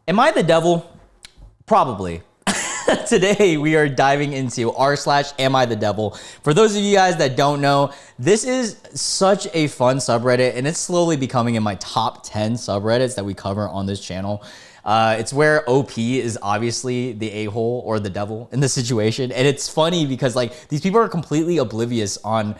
Am I the devil? Probably. Today we are diving into r/am I the devil. For those of you guys that don't know, this is such a fun subreddit and it's slowly becoming in my top 10 subreddits that we cover on this channel. It's where OP is obviously the a-hole or the devil in the situation. And it's funny because like these people are completely oblivious on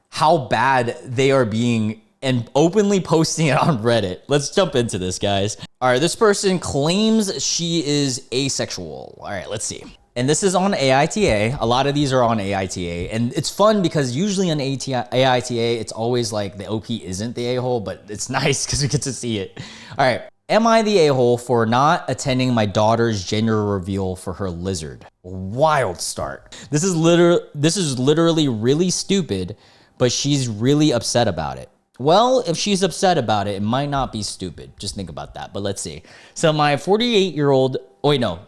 how bad they are being and openly posting it on Reddit. Let's jump into this, guys. All right, this person claims she is asexual. All right, let's see. And this is on AITA. A lot of these are on AITA. And it's fun because usually on AITA, it's always like the OP isn't the a-hole, but it's nice because we get to see it. All right, am I the a-hole for not attending my daughter's gender reveal for her lizard? Wild start. This is literally really stupid, but she's really upset about it. Well, if she's upset about it, it might not be stupid. Just think about that. But let's see. So my 48-year-old, oh wait, no,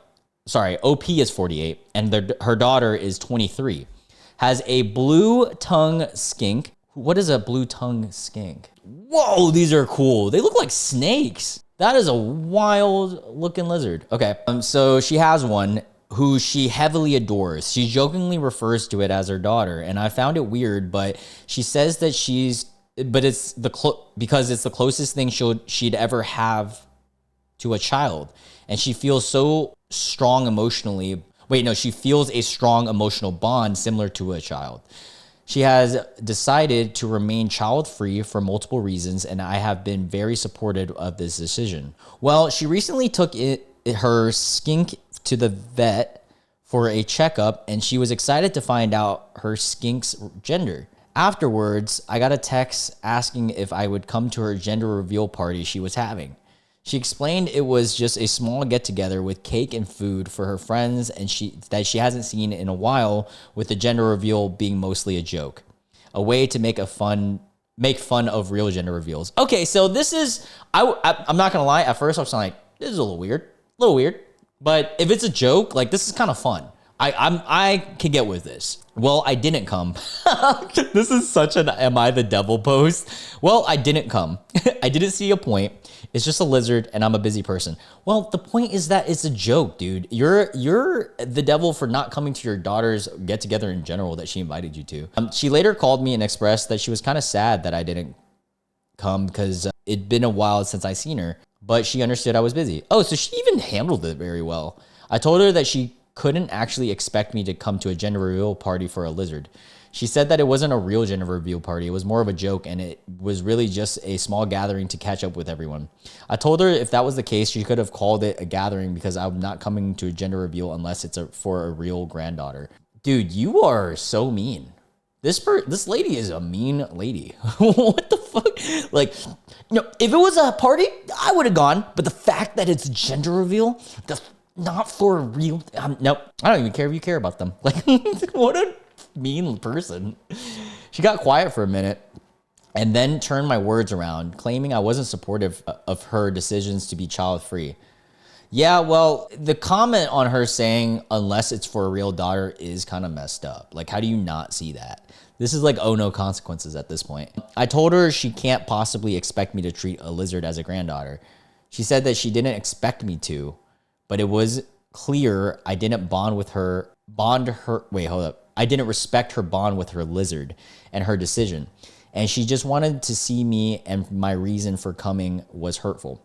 sorry, OP is 48 and her daughter is 23, has a blue tongue skink. What is a blue tongue skink? Whoa, these are cool. They look like snakes. That is a wild looking lizard. Okay, so she has one who she heavily adores. She jokingly refers to it as her daughter, and I found it weird, but she says that it's because it's the closest thing she'd ever have to a child. And she feels so strong emotionally. Wait, no, she feels a strong emotional bond similar to a child. She has decided to remain child-free for multiple reasons, and I have been very supportive of this decision. Well, she recently took her skink to the vet for a checkup, and she was excited to find out her skink's gender. Afterwards, I got a text asking if I would come to her gender reveal party she was having. She explained it was just a small get-together with cake and food for her friends and that she hasn't seen in a while, with the gender reveal being mostly a joke. A way to make fun of real gender reveals. Okay, so this is, I'm not gonna lie, at first I was like, this is a little weird. But if it's a joke, like this is kind of fun. I can get with this. Well, I didn't come. This is such an am I the devil post. Well, I didn't come. I didn't see a point. It's just a lizard and I'm a busy person. Well, the point is that it's a joke, dude. You're the devil for not coming to your daughter's get together in general that she invited you to. She later called me and expressed that she was kind of sad that I didn't come because it'd been a while since I seen her, but she understood I was busy. Oh, so she even handled it very well. I told her that she couldn't actually expect me to come to a gender reveal party for a lizard. She said that it wasn't a real gender reveal party. It was more of a joke and it was really just a small gathering to catch up with everyone. I told her if that was the case, she could have called it a gathering because I'm not coming to a gender reveal unless it's for a real granddaughter. Dude, you are so mean. This lady is a mean lady. What the fuck? Like, if it was a party, I would have gone. But the fact that it's gender reveal, not for real. Nope. I don't even care if you care about them. Like, what a mean person. She got quiet for a minute and then turned my words around, claiming I wasn't supportive of her decisions to be child-free. Yeah, well, the comment on her saying, unless it's for a real daughter, is kind of messed up. Like, how do you not see that? This is like, oh, no consequences at this point. I told her she can't possibly expect me to treat a lizard as a granddaughter. She said that she didn't expect me to, but it was clear I didn't I didn't respect her bond with her lizard and her decision. And she just wanted to see me, and my reason for coming was hurtful.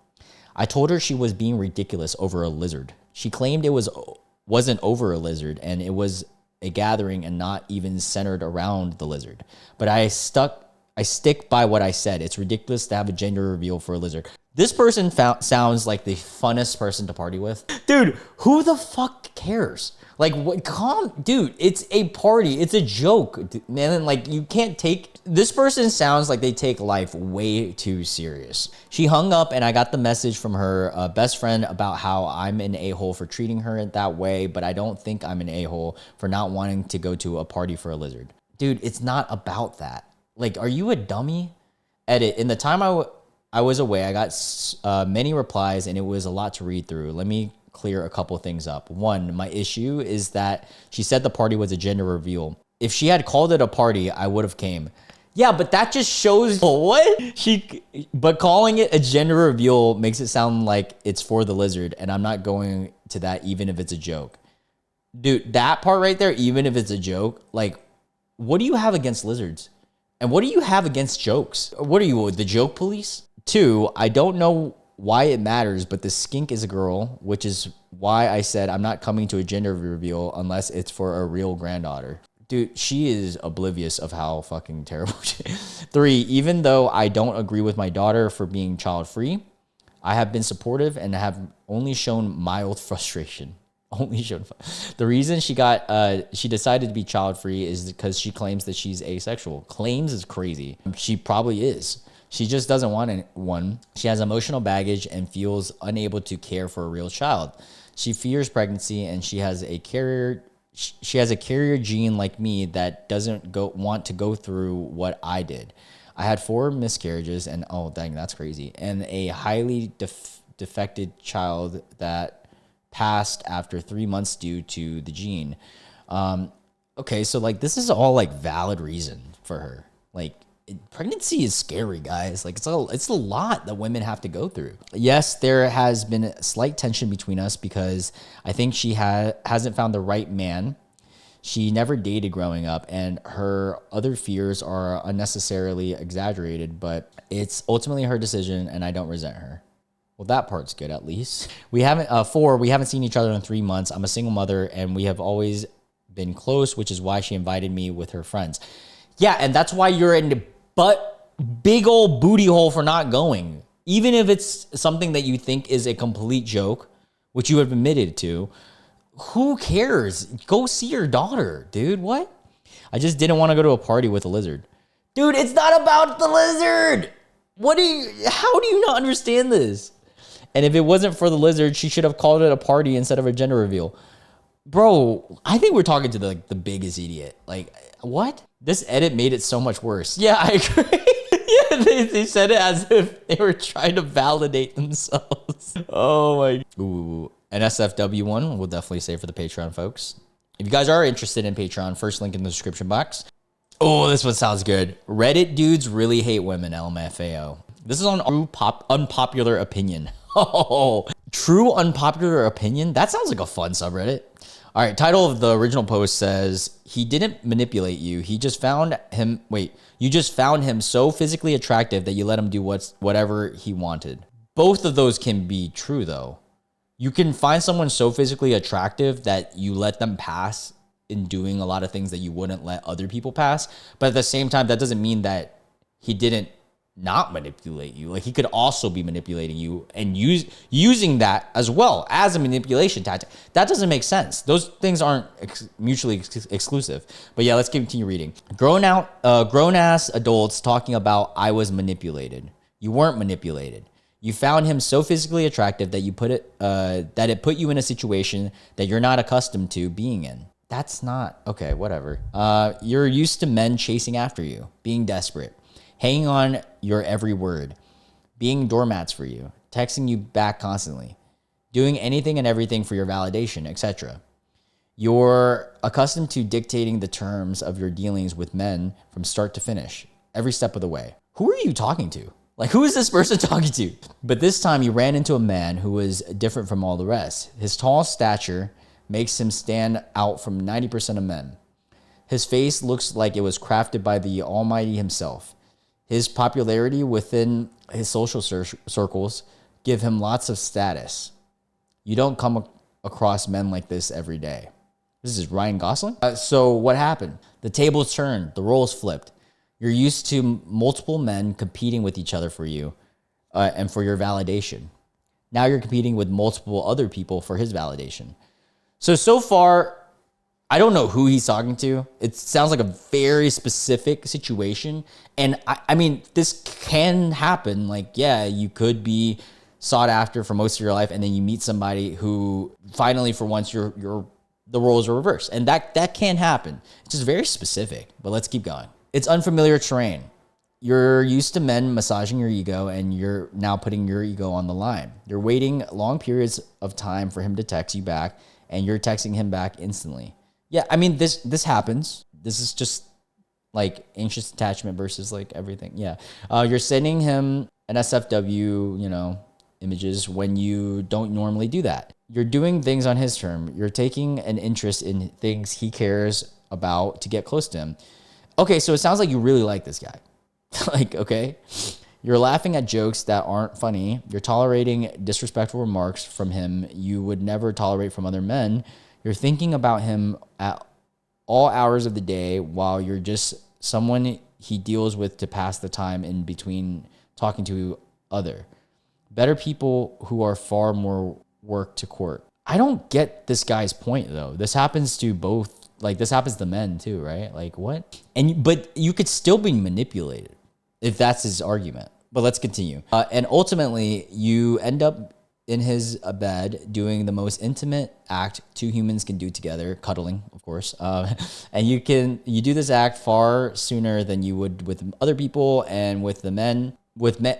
I told her she was being ridiculous over a lizard. She claimed it wasn't over a lizard and it was a gathering and not even centered around the lizard. But I stick by what I said. It's ridiculous to have a gender reveal for a lizard. This person sounds like the funnest person to party with. Dude, who the fuck cares? Like, what? Dude, it's a party. It's a joke, man. Like, you can't take. This person sounds like they take life way too serious. She hung up, and I got the message from her best friend about how I'm an a-hole for treating her that way, but I don't think I'm an a-hole for not wanting to go to a party for a lizard. Dude, it's not about that. Like, are you a dummy? Edit. In the time I was away, I got many replies, and it was a lot to read through. Let me clear a couple things up. One, my issue is that she said the party was a gender reveal. If she had called it a party, I would have came. Yeah, but that just shows what but calling it a gender reveal makes it sound like it's for the lizard, and I'm not going to that even if it's a joke. Dude, that part right there, even if it's a joke, like, what do you have against lizards? And what do you have against jokes? What are you, the joke police? 2, I don't know why it matters, but the skink is a girl, which is why I said I'm not coming to a gender reveal unless it's for a real granddaughter. Dude, she is oblivious of how fucking terrible she is. 3, even though I don't agree with my daughter for being child-free, I have been supportive and have only shown mild frustration. Only shown. The reason she decided to be child-free is because she claims that she's asexual. Claims is crazy. She probably is. She just doesn't want one. She has emotional baggage and feels unable to care for a real child. She fears pregnancy and she has a carrier gene like me that doesn't want to go through what I did. I had 4 miscarriages and oh dang, that's crazy. And a highly defected child that passed after 3 months due to the gene. Okay, so like this is all like valid reason for her. Like pregnancy is scary, guys. Like it's a lot that women have to go through. Yes, there has been a slight tension between us because I think she hasn't found the right man. She never dated growing up, and her other fears are unnecessarily exaggerated, but it's ultimately her decision, and I don't resent her. Well, that part's good, at least. 4, we haven't seen each other in 3 months. I'm a single mother, and we have always been close, which is why she invited me with her friends. Yeah, and that's why you're in the big old booty hole for not going. Even if it's something that you think is a complete joke, which you have admitted to, who cares? Go see your daughter, dude. What? I just didn't want to go to a party with a lizard. Dude, it's not about the lizard. How do you not understand this? And if it wasn't for the lizard, she should have called it a party instead of a gender reveal. Bro, I think we're talking to the biggest idiot. Like, what? This edit made it so much worse. Yeah, I agree. Yeah, they said it as if they were trying to validate themselves. Oh my. Ooh, NSFW one, we'll definitely say for the Patreon folks. If you guys are interested in Patreon, first link in the description box. Oh, this one sounds good. Reddit dudes really hate women, LMFAO. This is on unpopular opinion. Oh, true unpopular opinion? That sounds like a fun subreddit. All right, title of the original post says, he didn't manipulate you. You just found him so physically attractive that you let him do whatever he wanted. Both of those can be true though. You can find someone so physically attractive that you let them pass in doing a lot of things that you wouldn't let other people pass. But at the same time, that doesn't mean that he didn't not manipulate you. Like he could also be manipulating you and using that as well as a manipulation tactic. That doesn't make sense. Those things aren't mutually exclusive. But yeah, let's continue reading. Grown ass adults talking about I was manipulated. You weren't manipulated. You found him so physically attractive that it put you in a situation that you're not accustomed to being in. That's not okay. Whatever. You're used to men chasing after you, being desperate, hanging on your every word, being doormats for you, texting you back constantly, doing anything and everything for your validation, etc. You're accustomed to dictating the terms of your dealings with men from start to finish, every step of the way. Who are you talking to? Like, who is this person talking to? But this time you ran into a man who was different from all the rest. His tall stature makes him stand out from 90% of men. His face looks like it was crafted by the Almighty himself. His popularity within his social circles give him lots of status. You don't come across men like this every day. This is Ryan Gosling. So what happened? The tables turned, the roles flipped. You're used to multiple men competing with each other for you and for your validation. Now you're competing with multiple other people for his validation. So far, I don't know who he's talking to. It sounds like a very specific situation. And I mean, this can happen. Like, yeah, you could be sought after for most of your life, and then you meet somebody who finally, for once, the roles are reversed. And that can happen. It's just very specific, but let's keep going. It's unfamiliar terrain. You're used to men massaging your ego, and you're now putting your ego on the line. You're waiting long periods of time for him to text you back, and you're texting him back instantly. Yeah, I mean, this happens. This is just like anxious attachment versus like everything. Yeah. You're sending him an SFW, you know, images when you don't normally do that. You're doing things on his term. You're taking an interest in things he cares about to get close to him. Okay, so it sounds like you really like this guy. Like, okay. You're laughing at jokes that aren't funny. You're tolerating disrespectful remarks from him you would never tolerate from other men. You're thinking about him at all hours of the day while you're just someone he deals with to pass the time in between talking to other better people who are far more work to court. I don't get this guy's point though. This happens to both, like this happens to men too, right? Like what? But you could still be manipulated if that's his argument. But let's continue. And ultimately, you end up in his bed doing the most intimate act two humans can do together, cuddling, of course. And you do this act far sooner than you would with other people, and with the men.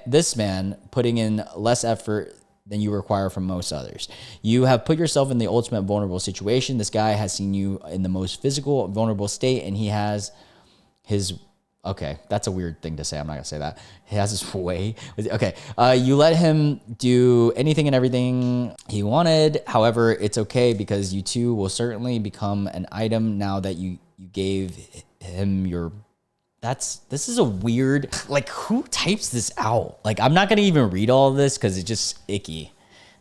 This man putting in less effort than you require from most others. You have put yourself in the ultimate vulnerable situation. This guy has seen you in the most physical, vulnerable state, and he has his... Okay, that's a weird thing to say. I'm not going to say that. He has his way. Okay, you let him do anything and everything he wanted. However, it's okay because you two will certainly become an item now that you gave him your... This is a weird... Like, who types this out? Like, I'm not going to even read all of this because it's just icky.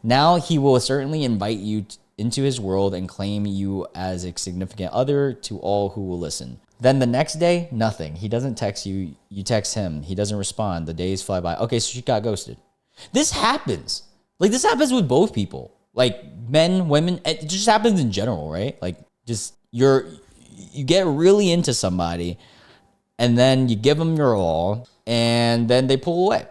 Now he will certainly invite you into his world and claim you as a significant other to all who will listen. Then the next day, nothing. He doesn't text you. You text him. He doesn't respond. The days fly by. Okay, so she got ghosted. This happens. Like, this happens with both people. Like, men, women. It just happens in general, right? Like, just you get really into somebody, and then you give them your all, and then they pull away.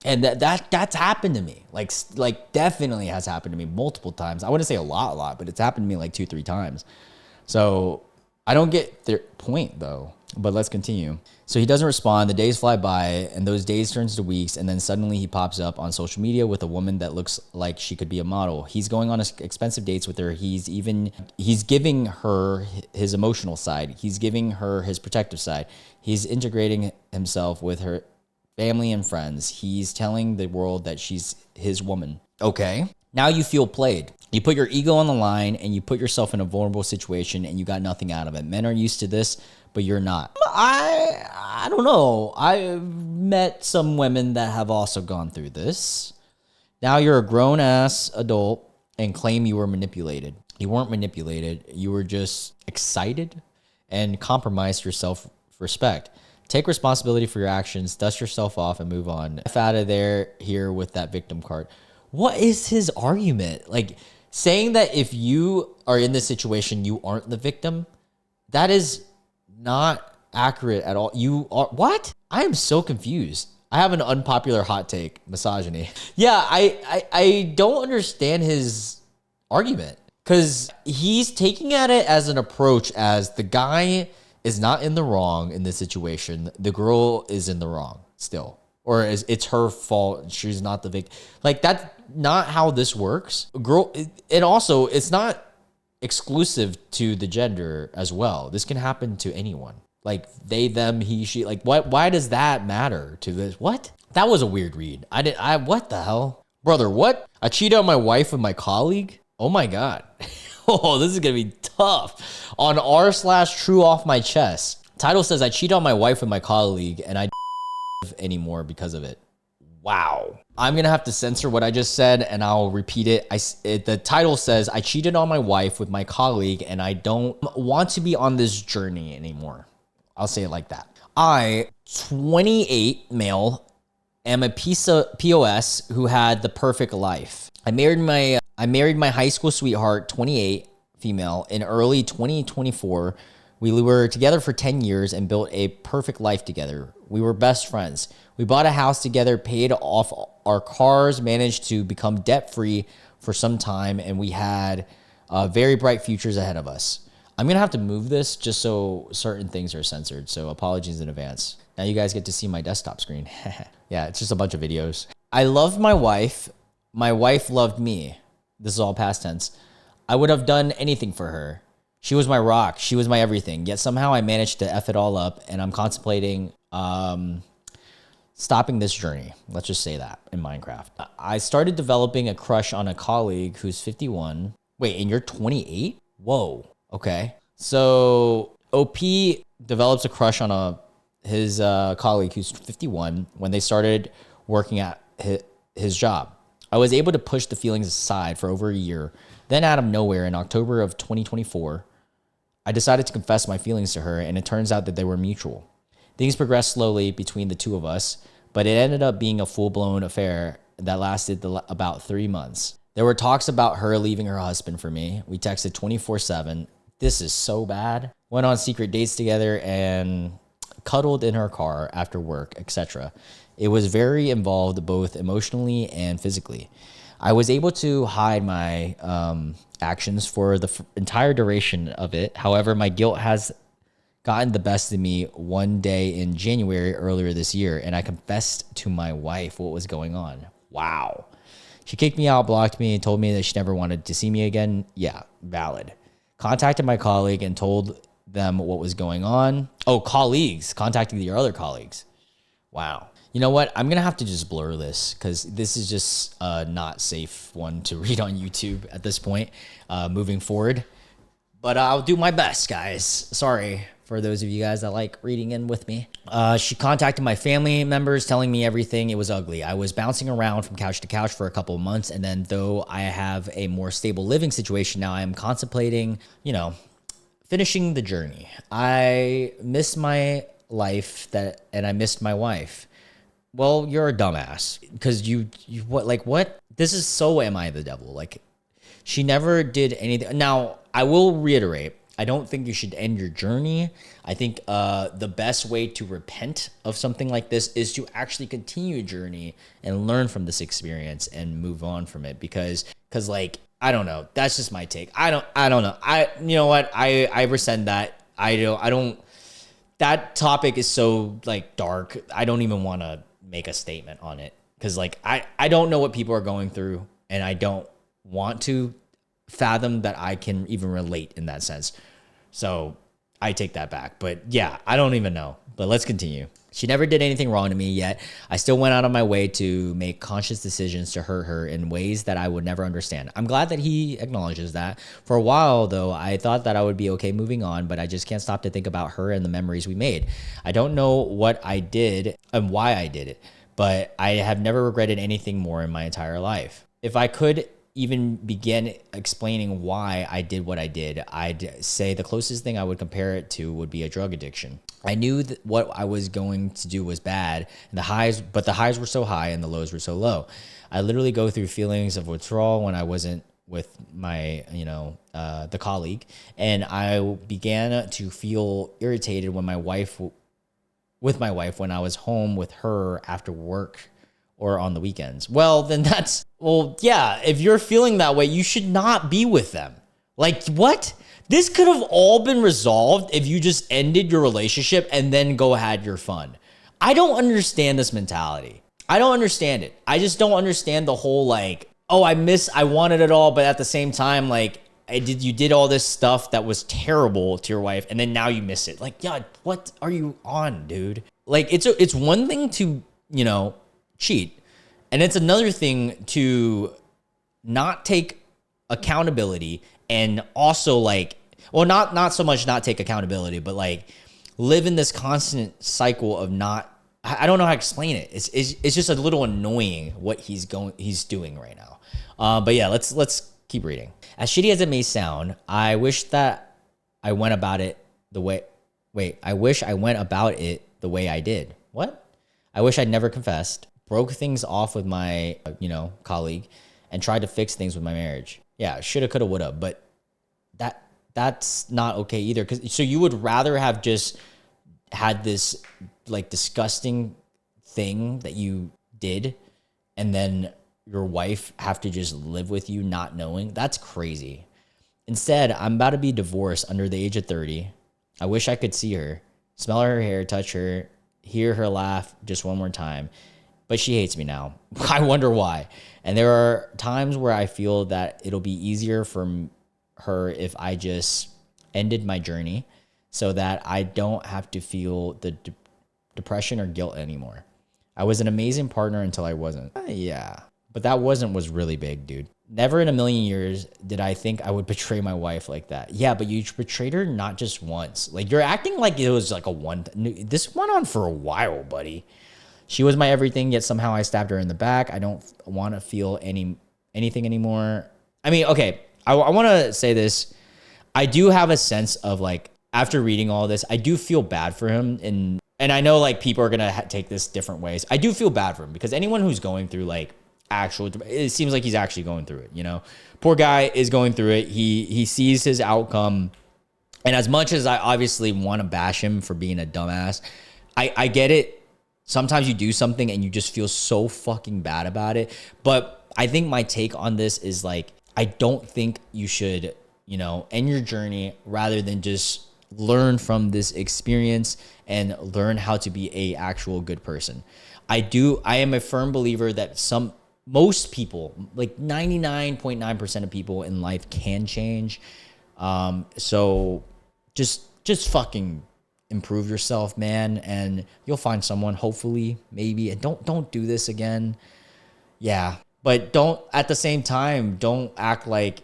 And that's happened to me. Like definitely has happened to me multiple times. I wouldn't say a lot, but it's happened to me like 2-3 times. So I don't get their point though, but let's continue. So he doesn't respond. The days fly by, and those days turns to weeks, and then suddenly he pops up on social media with a woman that looks like she could be a model. He's going on expensive dates with her. He's giving her his emotional side. He's giving her his protective side. He's integrating himself with her family and friends. He's telling the world that she's his woman. Okay. Now you feel played. You put your ego on the line and you put yourself in a vulnerable situation and you got nothing out of it. Men are used to this, but you're not. I don't know. I've met some women that have also gone through this. Now you're a grown-ass adult and claim you were manipulated. You weren't manipulated. You were just excited and compromised your self-respect. Take responsibility for your actions, dust yourself off, and move on. F out of there here with that victim card. What is his argument? Like, saying that if you are in this situation, you aren't the victim, that is not accurate at all. You are... What? I am so confused. I have an unpopular hot take, misogyny. Yeah, I don't understand his argument, because he's taking at it as an approach as the guy is not in the wrong in this situation. The girl is in the wrong still. Or it's her fault. She's not the victim. Like, that's not how this works. Girl, and also, it's not exclusive to the gender as well. This can happen to anyone. Like, they, them, he, she. Like, why does that matter to this? What? That was a weird read. What the hell? Brother, what? I cheated on my wife with my colleague? Oh my God. Oh, this is going to be tough. On r/true off my chest. Title says, I cheated on my wife with my colleague and I anymore because of it. Wow. I'm going to have to censor what I just said and I'll repeat it. The title says, I cheated on my wife with my colleague and I don't want to be on this journey anymore. I'll say it like that. I, 28 male, am a piece of POS who had the perfect life. I married my high school sweetheart, 28, female, in early 2024. We were together for 10 years and built a perfect life together. We were best friends. We bought a house together, paid off our cars, managed to become debt-free for some time, and we had very bright futures ahead of us. I'm going to have to move this just so certain things are censored, so apologies in advance. Now you guys get to see my desktop screen. Yeah, it's just a bunch of videos. I love my wife. My wife loved me. This is all past tense. I would have done anything for her. She was my rock. She was my everything. Yet somehow I managed to F it all up, and I'm contemplating stopping this journey. Let's just say that in Minecraft. I started developing a crush on a colleague who's 51. Wait, and you're 28? Whoa. Okay. So OP develops a crush on his colleague who's 51 when they started working at his job. I was able to push the feelings aside for over a year. Then out of nowhere, in October of 2024, I decided to confess my feelings to her, and it turns out that they were mutual. Things progressed slowly between the two of us, but it ended up being a full-blown affair that lasted about 3 months. There were talks about her leaving her husband for me. We texted 24/7. This is so bad. Went on secret dates together and cuddled in her car after work, etc. It was very involved both emotionally and physically. I was able to hide my actions for the entire duration of it. However, my guilt has gotten the best of me one day in January earlier this year, and I confessed to my wife what was going on. Wow. She kicked me out, blocked me, and told me that she never wanted to see me again. Yeah, valid. Contacted my colleague and told them what was going on. Oh, colleagues. Contacting your other colleagues. Wow. You know what? I'm going to have to just blur this because this is just a not safe one to read on YouTube at this point moving forward. But I'll do my best, guys. Sorry for those of you guys that like reading in with me. She contacted my family members telling me everything. It was ugly. I was bouncing around from couch to couch for a couple of months. And then though I have a more stable living situation now, I am contemplating, finishing the journey. I miss my life and I missed my wife. Well, you're a dumbass because you what? This is so am I the devil? Like, she never did anything. Now, I will reiterate, I don't think you should end your journey. I think the best way to repent of something like this is to actually continue your journey and learn from this experience and move on from it because I don't know. That's just my take. I don't know. You know what? I rescind that. I don't that topic is so dark. I don't even want to make a statement on it because I don't know what people are going through and I don't want to fathom that I can even relate in that sense. So I take that back. But yeah, I don't even know. But let's continue. She never did anything wrong to me, yet I still went out of my way to make conscious decisions to hurt her in ways that I would never understand. I'm glad that he acknowledges that. For a while, though, I thought that I would be okay moving on, but I just can't stop to think about her and the memories we made. I don't know what I did and why I did it, but I have never regretted anything more in my entire life. If I could even begin explaining why I did what I did, I'd say the closest thing I would compare it to would be a drug addiction. I knew that what I was going to do was bad, and but the highs were so high and the lows were so low. I literally go through feelings of withdrawal when I wasn't with my, the colleague, and I began to feel irritated when with my wife when I was home with her after work or on the weekends. Well, yeah, if you're feeling that way, you should not be with them. What? This could have all been resolved if you just ended your relationship and then go had your fun. I don't understand this mentality. I don't understand it. I just don't understand the whole I wanted it all, but at the same time, you did all this stuff that was terrible to your wife, and then now you miss it. Yeah, what are you on, dude? It's one thing to, cheat, and it's another thing to not take accountability and also not so much not take accountability, but live in this constant cycle of not. I don't know how to explain it. It's just a little annoying what he's doing right now. But yeah, let's keep reading. As shitty as it may sound, I wish that I went about it the way. I wish I went about it the way I did. What? I wish I'd never confessed, broke things off with my, colleague, and tried to fix things with my marriage. Yeah, shoulda, coulda, woulda, but that's not okay either. So you would rather have just had this disgusting thing that you did, and then your wife have to just live with you not knowing? That's crazy. Instead, I'm about to be divorced under the age of 30. I wish I could see her, smell her hair, touch her, hear her laugh just one more time. But she hates me now. I wonder why. And there are times where I feel that it'll be easier for her if I just ended my journey so that I don't have to feel the depression or guilt anymore. I was an amazing partner until I wasn't. Yeah. But that was really big, dude. Never in a million years did I think I would betray my wife like that. Yeah, but you betrayed her not just once. Like, you're acting like it was like a one. This went on for a while, buddy. She was my everything, yet somehow I stabbed her in the back. I don't want to feel anything anymore. I mean, okay, I want to say this. I do have a sense of, like, after reading all this, I do feel bad for him. And I know, like, people are going to take this different ways. I do feel bad for him because anyone who's going through, like, it seems like he's actually going through it, you know? Poor guy is going through it. He sees his outcome. And as much as I obviously want to bash him for being a dumbass, I get it. Sometimes you do something and you just feel so fucking bad about it. But I think my take on this is, like, I don't think you should, you know, end your journey rather than just learn from this experience and learn how to be a actual good person. I am a firm believer that most people, like 99.9% of people in life can change. So just fucking improve yourself, man, and you'll find someone, hopefully, maybe. And don't do this again. Yeah. But at the same time, don't act like,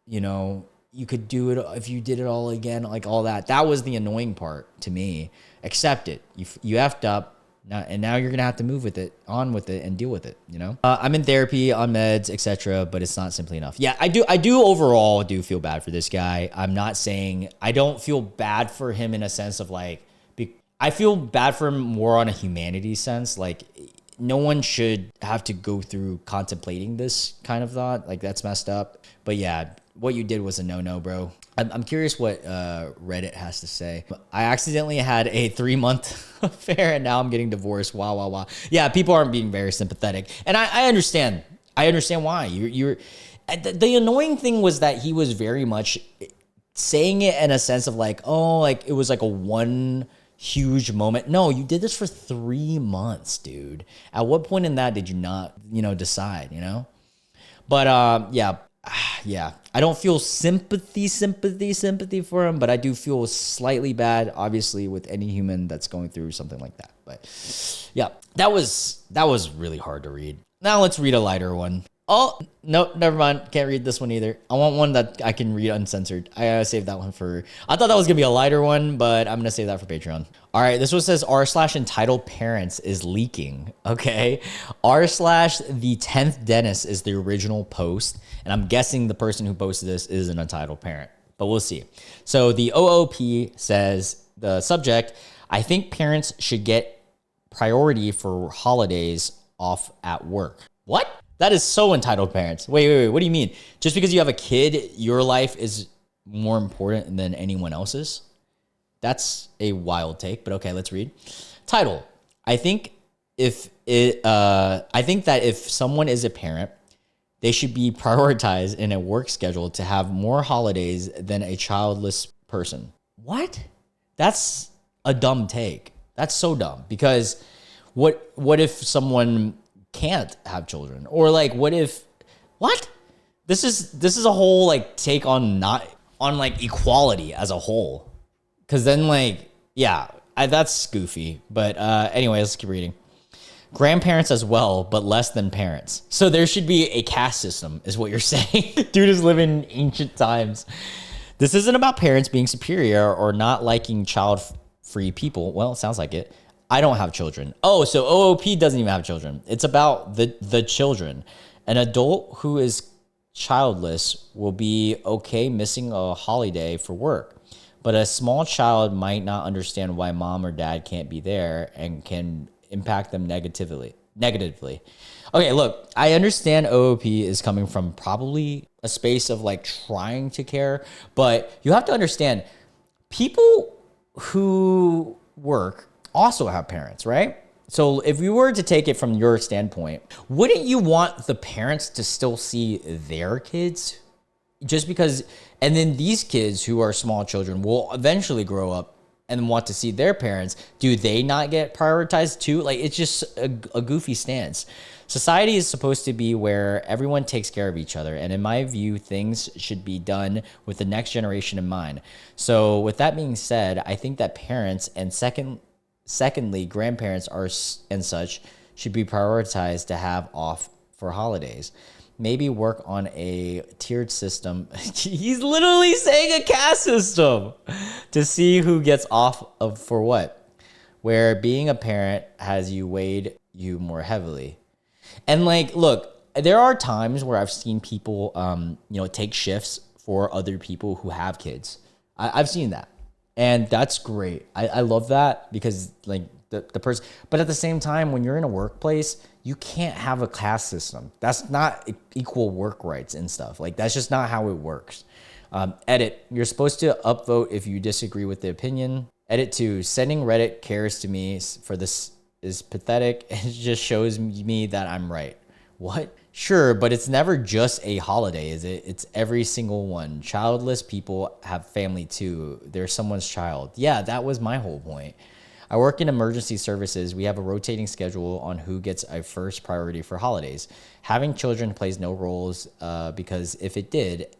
you know, you could do it if you did it all again, like all that. That was the annoying part to me. Accept it. You effed up. And now you're going to have to move on with it and deal with it, you know? I'm in therapy, on meds, etc., but it's not simply enough. Yeah, I do overall feel bad for this guy. I'm not saying I don't feel bad for him in a sense of, like, I feel bad for him more on a humanity sense. Like, no one should have to go through contemplating this kind of thought. Like, that's messed up. But yeah, what you did was a no-no, bro. I'm curious what Reddit has to say. I accidentally had a 3-month affair and now I'm getting divorced. Wow. Yeah, people aren't being very sympathetic. And I understand. I understand why. The annoying thing was that he was very much saying it in a sense of, like, oh, like it was like a one huge moment. No, you did this for 3 months, dude. At what point in that did you not, you know, decide, you know? But yeah, I don't feel sympathy for him, but I do feel slightly bad, obviously, with any human that's going through something like that. But yeah, that was really hard to read. Now let's read a lighter one. Oh, no, never mind. Can't read this one either. I want one that I can read uncensored. I gotta save that one I thought that was gonna be a lighter one, but I'm gonna save that for Patreon. All right, this one says r/entitled parents is leaking. Okay, r/the 10th dentist is the original post, and I'm guessing the person who posted this is an entitled parent, but we'll see. So the OOP says, the subject, I think parents should get priority for holidays off at work. What? That is so entitled parents. Wait. What do you mean? Just because you have a kid, your life is more important than anyone else's? That's a wild take, but okay, let's read. Title. I think that if someone is a parent, they should be prioritized in a work schedule to have more holidays than a childless person. What? That's a dumb take. That's so dumb, because what if someone can't have children? Or, like, what? This is a whole, like, take on like equality as a whole. Cause then, like, yeah, that's goofy. But anyway, let's keep reading. Grandparents as well, but less than parents. So there should be a caste system, is what you're saying. Dude is living in ancient times. This isn't about parents being superior or not liking child-free people. Well, it sounds like it. I don't have children. Oh, so OOP doesn't even have children. It's about the children. An adult who is childless will be okay missing a holiday for work, but a small child might not understand why mom or dad can't be there and can impact them negatively. Okay, look, I understand OOP is coming from probably a space of, like, trying to care, but you have to understand, people who work also have parents, right? So if we were to take it from your standpoint, wouldn't you want the parents to still see their kids? Just because, and then these kids who are small children will eventually grow up and want to see their parents, do they not get prioritized too? Like, it's just a goofy stance. Society is supposed to be where everyone takes care of each other. And in my view, things should be done with the next generation in mind. So with that being said, I think that parents and secondly, grandparents and such should be prioritized to have off for holidays. Maybe work on a tiered system. He's literally saying a caste system to see who gets off of for what, where being a parent has you weighed you more heavily. And like, look, there are times where I've seen people, take shifts for other people who have kids. I've seen that. And that's great. I love that because like the person, but at the same time, when you're in a workplace, you can't have a caste system. That's not equal work rights and stuff. Like, that's just not how it works. Edit, you're supposed to upvote if you disagree with the opinion. Edit 2, sending Reddit cares to me for this is pathetic. It just shows me that I'm right. What? Sure, but it's never just a holiday, is it? It's every single one. Childless people have family too. They're someone's child. Yeah, that was my whole point. I work in emergency services. We have a rotating schedule on who gets a first priority for holidays. Having children plays no roles because if it did,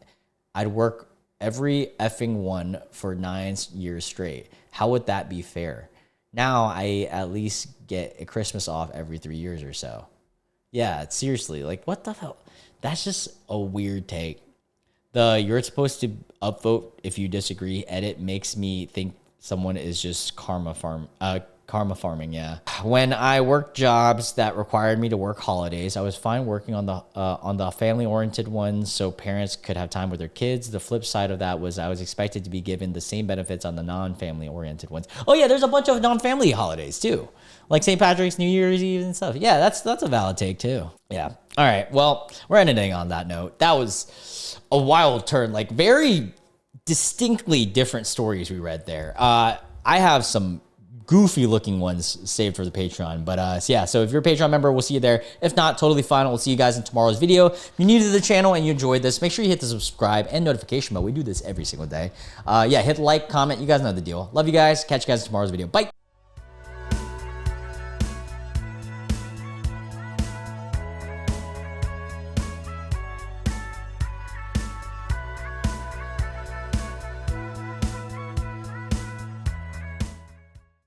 I'd work every effing one for 9 years straight. How would that be fair? Now I at least get a Christmas off every 3 years or so. Yeah, seriously, like what the hell? That's just a weird take. You're supposed to upvote if you disagree. Edit makes me think someone is just karma farming. Yeah. When I worked jobs that required me to work holidays, I was fine working on the family-oriented ones so parents could have time with their kids. The flip side of that was I was expected to be given the same benefits on the non-family-oriented ones. Oh yeah, there's a bunch of non-family holidays too, like St. Patrick's, New Year's Eve and stuff. Yeah, that's a valid take too. Yeah. All right. Well, we're ending on that note. That was a wild turn, like very distinctly different stories we read there. I have some goofy looking ones saved for the Patreon, but yeah, so if you're a Patreon member, we'll see you there. If not, totally fine. We'll see you guys in tomorrow's video. If you're new to the channel and you enjoyed this, make sure you hit the subscribe and notification bell. We do this every single day. Yeah, hit like, comment. You guys know the deal. Love you guys. Catch you guys in tomorrow's video. Bye.